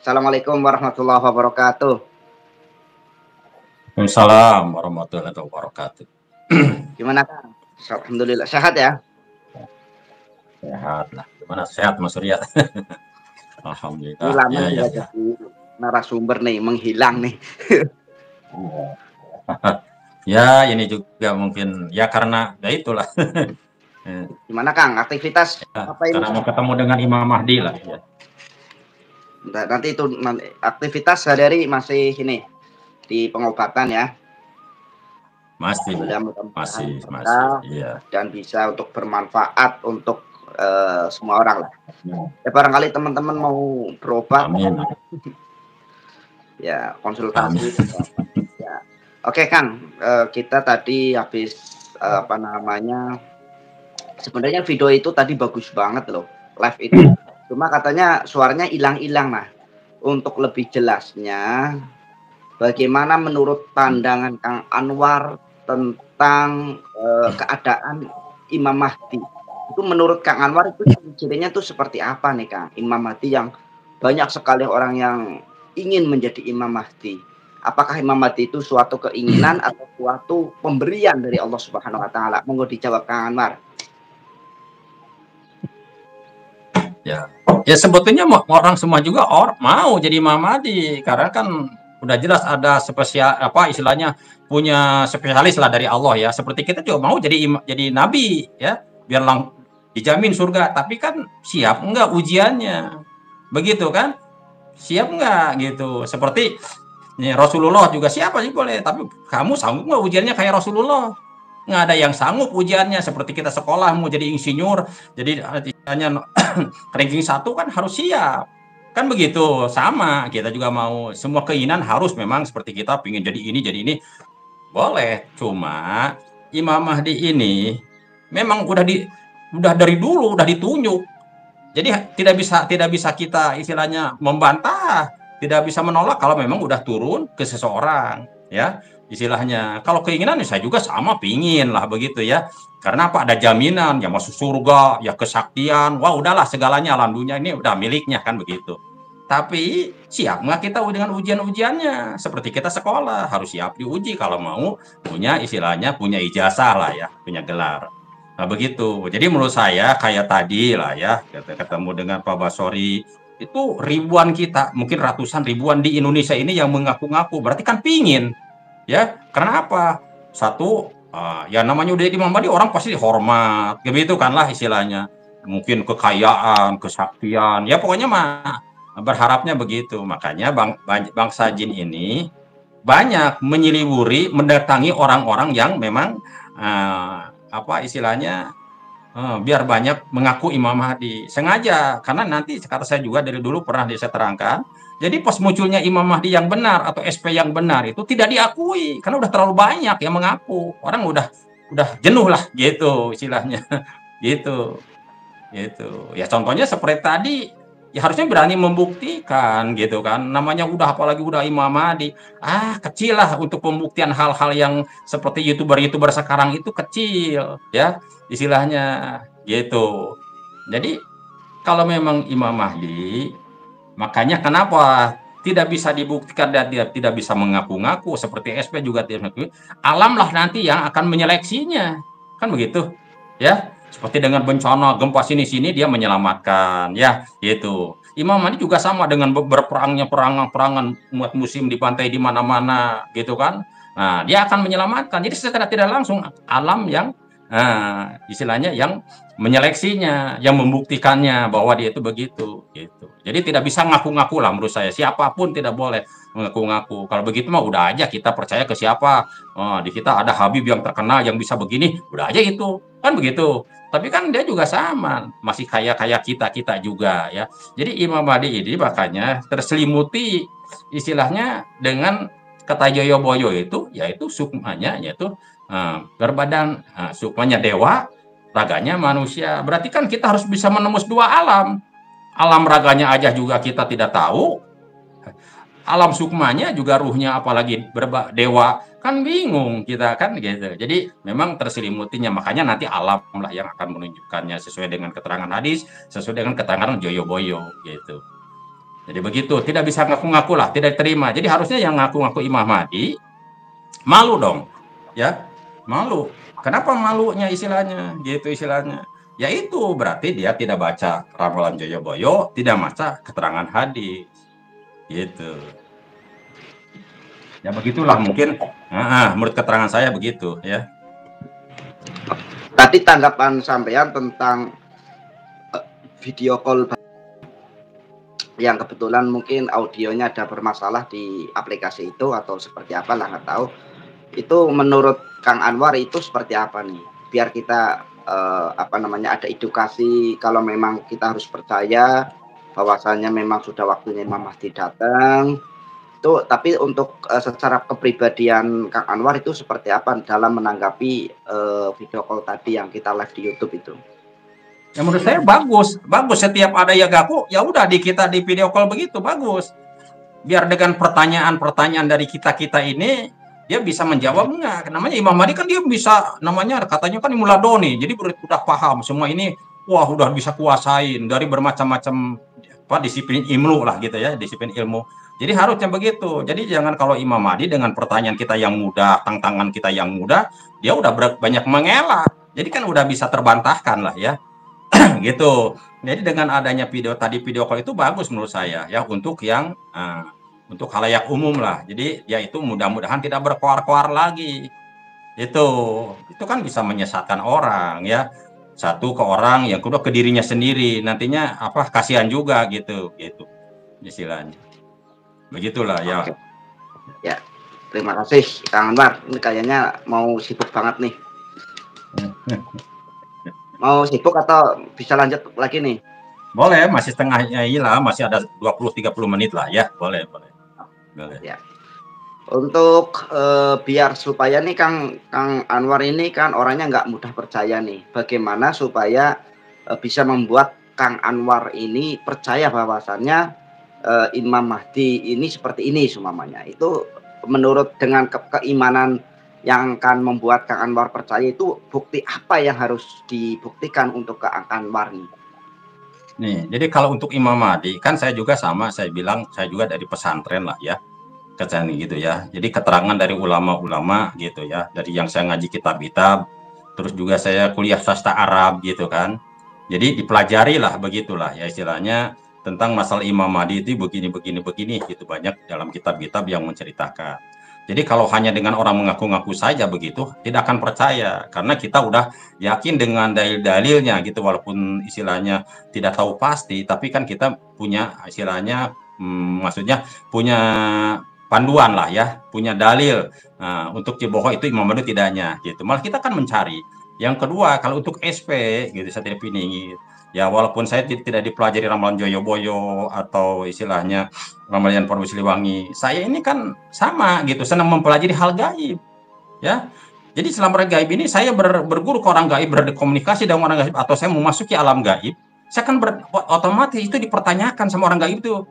Assalamualaikum warahmatullahi wabarakatuh. Waalaikumsalam warahmatullahi wabarakatuh. Gimana Kang? Alhamdulillah sehat ya. Sehat lah. Gimana sehat Mas Surya? Ini Alhamdulillah. lama Ya, ya, nggak ya. jadi narasumber nih, menghilang nih. Ya, ini juga mungkin ya karena ya itulah. Gimana Kang? Aktivitas Ya, apa ini karena mau Kang? ketemu dengan Imam Mahdi lah ya. Nanti aktivitas sehari-hari masih ini di pengobatan ya. Masih, Alhamdulillah mudah-mudahan masih. berkah Iya. dan bisa untuk bermanfaat untuk semua orang lah. Ya. Ya barangkali teman-teman mau berobat, Amin. ya Amin. konsultasi. Ya. Oke Kang, kita tadi habis apa namanya? Sebenarnya video itu tadi bagus banget loh, live itu. Cuma katanya suaranya hilang-hilang. Nah, untuk lebih jelasnya, bagaimana menurut pandangan Kang Anwar tentang keadaan Imam Mahdi? Itu menurut Kang Anwar itu ciri-cirinya tuh seperti apa nih Kang? Imam Mahdi yang banyak sekali orang yang ingin menjadi Imam Mahdi. Apakah Imam Mahdi itu suatu keinginan atau suatu pemberian dari Allah Subhanahu wa taala? Monggo dijawab Kang Anwar. Ya. Ya sebetulnya orang semua juga mau jadi Imam Mahdi karena kan udah jelas ada spesial apa istilahnya punya spesialis lah dari Allah ya. Seperti kita juga mau jadi nabi ya, biar dijamin surga, tapi kan siap enggak ujiannya. Begitu kan? Siap enggak gitu. Seperti Rasulullah juga siapa sih boleh, tapi kamu sanggup nggak ujiannya kayak Rasulullah? Nggak ada yang sanggup ujiannya. Seperti kita sekolah mau jadi insinyur, jadi istilahnya ranking 1 kan harus siap. Kan begitu, sama kita juga mau semua keinginan harus memang seperti kita pingin jadi ini, boleh. Cuma Imam Mahdi ini memang udah dari dulu udah ditunjuk. Jadi tidak bisa kita istilahnya membantah, tidak bisa menolak kalau memang udah turun ke seseorang, ya istilahnya. Kalau keinginan saya juga sama pingin lah begitu ya. Karena apa? Ada jaminan ya masuk surga, ya kesaktian, wah udahlah segalanya alam dunia ini udah miliknya kan begitu. Tapi siap nggak kita dengan ujian-ujiannya? Seperti kita sekolah harus siap diuji kalau mau punya istilahnya punya ijazah lah ya, punya gelar. Nah begitu. Jadi menurut saya kayak tadi lah ya, ketemu dengan Pak Basori, itu ribuan kita, mungkin ratusan ribuan di Indonesia ini yang mengaku-ngaku, berarti kan pingin, ya. Karena apa? Satu, ya namanya udah jadi Imam Mahdi, orang pasti hormat, gitu kan lah istilahnya. Mungkin kekayaan, kesaktian, ya pokoknya mah berharapnya begitu. Makanya bangsa jin ini banyak menyeliburi, mendatangi orang-orang yang memang apa istilahnya biar banyak mengaku Imam Mahdi sengaja, karena nanti kata saya juga dari dulu pernah saya terangkan, jadi pas munculnya Imam Mahdi yang benar atau SP yang benar itu tidak diakui karena udah terlalu banyak yang mengaku, orang udah jenuh lah gitu istilahnya. Gitu. Gitu. Ya contohnya seperti tadi, ya harusnya berani membuktikan gitu kan. Namanya udah apalagi udah Imam Mahdi. Kecil lah untuk pembuktian hal-hal yang seperti YouTuber-YouTuber sekarang itu kecil ya istilahnya gitu. Jadi kalau memang Imam Mahdi, makanya kenapa tidak bisa dibuktikan dan tidak bisa mengaku-ngaku seperti SP juga tidak mengakui, alam lah nanti yang akan menyeleksinya. Kan begitu. Ya, seperti dengan bencana gempa sini-sini dia menyelamatkan ya gitu. Imam Mahdi juga sama dengan berperangnya perangan umat muslim di pantai di mana-mana gitu kan. Nah, dia akan menyelamatkan. Jadi secara tidak langsung alam yang istilahnya yang menyeleksinya, yang membuktikannya bahwa dia itu begitu gitu. Jadi tidak bisa ngaku-ngaku lah menurut saya. Siapapun tidak boleh mengaku-ngaku. Kalau begitu mah udah aja kita percaya ke siapa. Di kita ada Habib yang terkenal yang bisa begini, udah aja itu. Kan begitu. Tapi kan dia juga sama, masih kayak kita juga ya. Jadi Imam Mahdi ini makanya terselimuti istilahnya dengan kata Joyoboyo itu, yaitu sukmanya, yaitu berbadan sukmanya dewa, raganya manusia. Berarti kan kita harus bisa menembus dua alam. Alam raganya aja juga kita tidak tahu. Alam sukmanya juga ruhnya apalagi dewa kan bingung kita kan gitu. Jadi memang terselimutinya, makanya nanti alam lah yang akan menunjukkannya sesuai dengan keterangan hadis, sesuai dengan keterangan Joyoboyo gitu. Jadi begitu, tidak bisa ngaku-ngaku lah, tidak terima. Jadi harusnya yang ngaku-ngaku Imam Mahdi malu dong, ya malu. Kenapa malunya istilahnya? Gitu istilahnya. Ya itu berarti dia tidak baca ramalan Joyoboyo, tidak baca keterangan hadis, gitu. Ya begitulah mungkin. Menurut keterangan saya begitu ya. Tadi tanggapan sampean tentang video call yang kebetulan mungkin audionya ada bermasalah di aplikasi itu atau seperti apa lah, nggak tahu. Itu menurut Kang Anwar itu seperti apa nih? Biar kita ada edukasi kalau memang kita harus percaya bahwasannya memang sudah waktunya Imam Mahdi datang. Itu tapi untuk secara kepribadian Kang Anwar itu seperti apa dalam menanggapi video call tadi yang kita live di YouTube itu? Ya menurut saya bagus setiap ada yang ngaku ya udah kita di video call begitu bagus. Biar dengan pertanyaan-pertanyaan dari kita ini dia bisa menjawab enggak. Namanya Imam Mahdi kan dia bisa namanya katanya kan muladoni. Jadi udah paham semua ini, wah udah bisa kuasain dari bermacam-macam disiplin ilmu lah gitu ya, disiplin ilmu. Jadi harusnya begitu. Jadi jangan kalau Imam Mahdi dengan pertanyaan kita yang mudah, tantangan kita yang mudah, dia udah banyak mengelak. Jadi kan udah bisa terbantahkan lah ya. Gitu. Jadi dengan adanya video call itu bagus menurut saya ya untuk yang untuk khalayak umum lah. Jadi ya itu mudah-mudahan tidak berkoar-koar lagi. Itu kan bisa menyesatkan orang ya. Satu ke orang, yang kedua ke dirinya sendiri. Nantinya kasihan juga gitu istilahnya. Begitulah ya. Oke. Ya. Terima kasih Kang Anwar. Ini kayaknya mau sibuk banget nih. Mau sibuk atau bisa lanjut lagi nih? Boleh, masih setengahnya lah, masih ada 20-30 menit lah ya, boleh. Ya. Untuk biar supaya nih Kang Anwar ini kan orangnya nggak mudah percaya nih. Bagaimana supaya bisa membuat Kang Anwar ini percaya bahwasannya Imam Mahdi ini seperti ini semuanya. Itu menurut dengan keimanan yang akan membuat Kang Anwar percaya itu bukti apa yang harus dibuktikan untuk Kang Anwar nih? Nih, jadi kalau untuk Imam Mahdi kan saya juga sama, saya bilang saya juga dari pesantren lah ya. Kesan gitu ya. Jadi keterangan dari ulama-ulama gitu ya, dari yang saya ngaji kitab-kitab, terus juga saya kuliah sastra Arab gitu kan. Jadi dipelajari lah begitulah ya istilahnya tentang masalah Imam Mahdi itu begini gitu, banyak dalam kitab-kitab yang menceritakan. Jadi kalau hanya dengan orang mengaku-ngaku saja begitu tidak akan percaya karena kita udah yakin dengan dalil-dalilnya gitu, walaupun istilahnya tidak tahu pasti, tapi kan kita punya istilahnya maksudnya punya panduan lah ya, punya dalil untuk bahwa itu Imam Mahdi tidaknya gitu. Malah kita kan mencari. Yang kedua, kalau untuk SP gitu saya tidak pilih ya, walaupun saya tidak dipelajari ramalan Joyoboyo atau istilahnya ramalan Prabu Siliwangi, saya ini kan sama gitu, senang mempelajari hal gaib ya. Jadi selama gaib ini saya berguru ke orang gaib, berkomunikasi dengan orang gaib, atau saya memasuki alam gaib, saya kan otomatis itu dipertanyakan sama orang gaib itu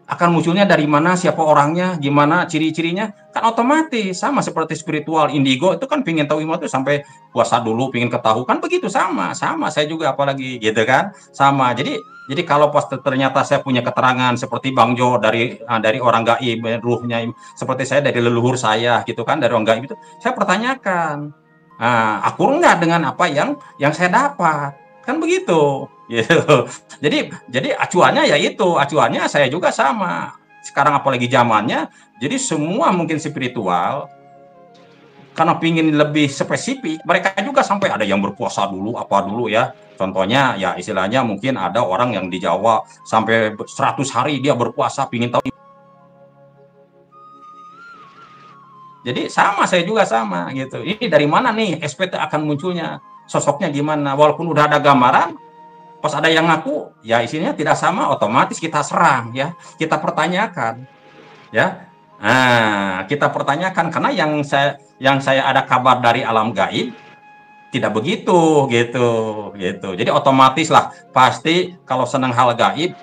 akan munculnya dari mana, siapa orangnya, gimana ciri-cirinya, kan otomatis sama seperti spiritual indigo itu kan pingin tahu ilmu itu sampai puasa dulu pingin ketahui, kan begitu sama saya juga apalagi gitu kan sama. Jadi kalau pas ternyata saya punya keterangan seperti Bang Jo dari orang gaib, ruhnya seperti saya dari leluhur saya gitu kan, dari orang gaib itu saya pertanyakan akur enggak dengan apa yang saya dapat, kan begitu gitu. Jadi acuannya ya itu, acuannya saya juga sama. Sekarang apalagi zamannya, jadi semua mungkin spiritual karena pingin lebih spesifik, mereka juga sampai ada yang berpuasa dulu, apa dulu ya. Contohnya ya istilahnya mungkin ada orang yang di Jawa sampai 100 hari dia berpuasa pingin tahu. Jadi sama, saya juga sama gitu. Ini dari mana nih SPT akan munculnya, sosoknya gimana, walaupun udah ada gambaran. Pas ada yang ngaku, ya isinya tidak sama, otomatis kita serang, ya, kita pertanyakan, ya. Nah, kita pertanyakan karena yang saya ada kabar dari alam gaib tidak begitu, gitu. Jadi otomatis lah, pasti kalau senang hal gaib,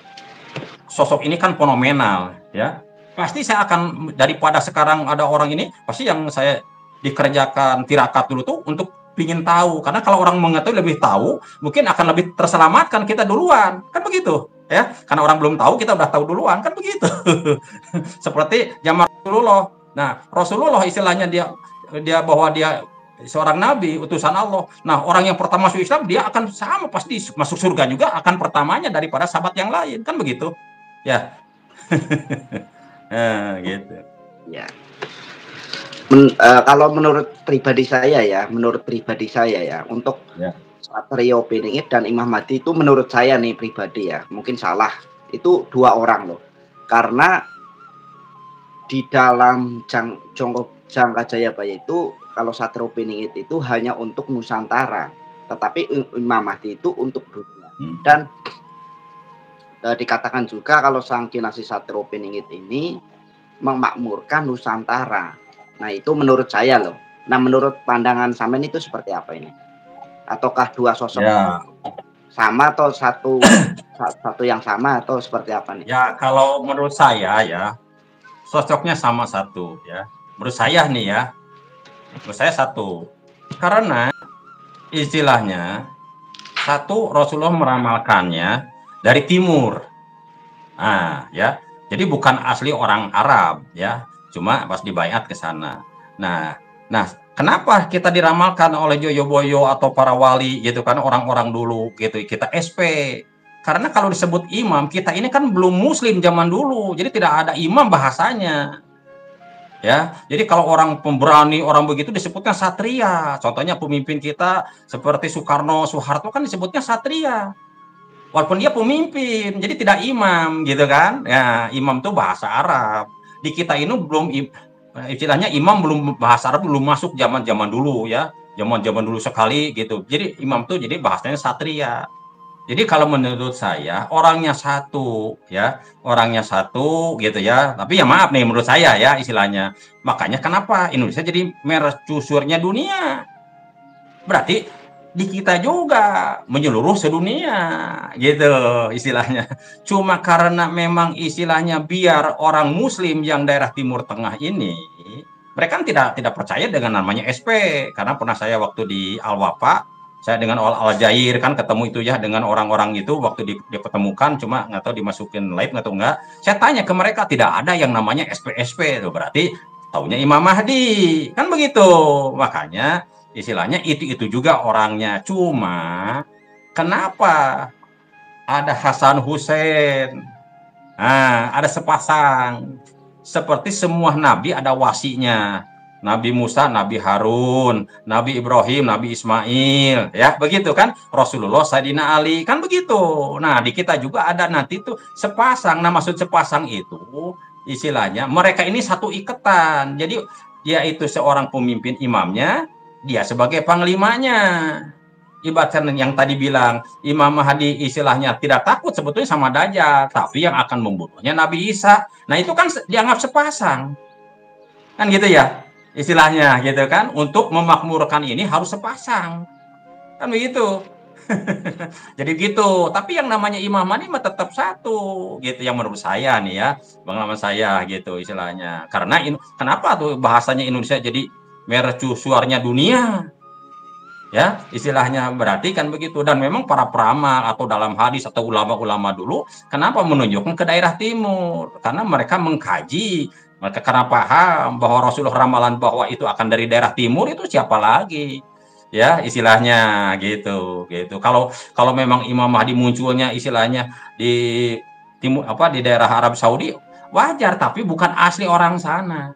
sosok ini kan fenomenal, ya. Pasti saya akan daripada sekarang ada orang ini, pasti yang saya dikerjakan tirakat dulu tuh untuk ingin tahu, karena kalau orang mengetahui lebih tahu mungkin akan lebih terselamatkan kita duluan, kan begitu ya, karena orang belum tahu kita udah tahu duluan kan begitu. Seperti zaman Rasulullah. Nah, Rasulullah istilahnya dia bahwa dia seorang nabi utusan Allah. Nah, orang yang pertama masuk Islam dia akan sama pasti masuk surga juga akan pertamanya daripada sahabat yang lain kan begitu. Ya. Nah, gitu. Ya. Kalau menurut pribadi saya ya, untuk Satrio Piningit dan Imam Mahdi itu menurut saya nih pribadi ya, mungkin salah. Itu dua orang loh. Karena di dalam Jangka Jayabaya itu kalau Satrio Piningit itu hanya untuk Nusantara, tetapi Imam Mahdi itu untuk dunia. Dan dikatakan juga kalau Sang Kinasih Satrio Piningit ini memakmurkan Nusantara. Nah itu menurut saya loh. Nah menurut pandangan Samen itu seperti apa ini? Ataukah dua sosok sama atau satu yang sama atau seperti apa nih? Ya kalau menurut saya ya sosoknya sama satu ya. Menurut saya nih ya, menurut saya satu. Karena istilahnya satu Rasulullah meramalkannya dari timur. Nah ya, jadi bukan asli orang Arab ya. Cuma pas dibaiat ke sana. Nah, kenapa kita diramalkan oleh Joyoboyo atau para wali gitu kan orang-orang dulu gitu kita SP? Karena kalau disebut imam kita ini kan belum muslim zaman dulu, jadi tidak ada imam bahasanya. Ya, jadi kalau orang pemberani orang begitu disebutnya satria. Contohnya pemimpin kita seperti Soekarno, Soeharto kan disebutnya satria. Walaupun dia pemimpin, jadi tidak imam gitu kan? Ya, imam itu bahasa Arab. Di kita ini belum istilahnya imam belum bahasa Arab belum masuk zaman dulu ya, zaman dulu sekali gitu. Jadi imam tuh jadi bahasanya satria. Jadi kalau menurut saya orangnya satu ya, gitu ya. Tapi ya maaf nih menurut saya ya istilahnya. Makanya kenapa Indonesia jadi mercusuarnya dunia? Berarti di kita juga menyeluruh sedunia gitu istilahnya. Cuma karena memang istilahnya biar orang muslim yang daerah Timur Tengah ini mereka kan tidak percaya dengan namanya SP karena pernah saya waktu di Al-Wafa saya dengan Al-Jair kan ketemu itu ya dengan orang-orang itu waktu dipertemukan cuma nggak tahu dimasukin live nggak tahu nggak saya tanya ke mereka tidak ada yang namanya SP itu berarti taunya Imam Mahdi kan begitu makanya istilahnya itu juga orangnya cuma kenapa ada Hasan Hussein ada sepasang seperti semua nabi ada wasinya Nabi Musa, Nabi Harun, Nabi Ibrahim, Nabi Ismail ya begitu kan Rasulullah Sayyidina Ali kan begitu nah di kita juga ada nanti tuh sepasang nah maksud sepasang itu istilahnya mereka ini satu ikatan jadi yaitu seorang pemimpin imamnya dia sebagai panglimanya ibaratkan yang tadi bilang Imam Mahdi istilahnya tidak takut sebetulnya sama Dajjal tapi yang akan membunuhnya Nabi Isa nah itu kan dianggap sepasang kan gitu ya istilahnya gitu kan untuk memakmurkan ini harus sepasang kan begitu jadi gitu tapi yang namanya Imam Mahdi mah tetap satu gitu yang menurut saya nih ya pengalaman saya gitu istilahnya karena kenapa tuh bahasanya Indonesia jadi mercusuarnya dunia ya istilahnya berarti kan begitu dan memang para peramal atau dalam hadis atau ulama-ulama dulu kenapa menunjukkan ke daerah timur karena mereka mengkaji mereka karena paham bahwa Rasulullah ramalan bahwa itu akan dari daerah timur itu siapa lagi ya istilahnya gitu kalau memang Imam Mahdi munculnya istilahnya di timur di daerah Arab Saudi wajar tapi bukan asli orang sana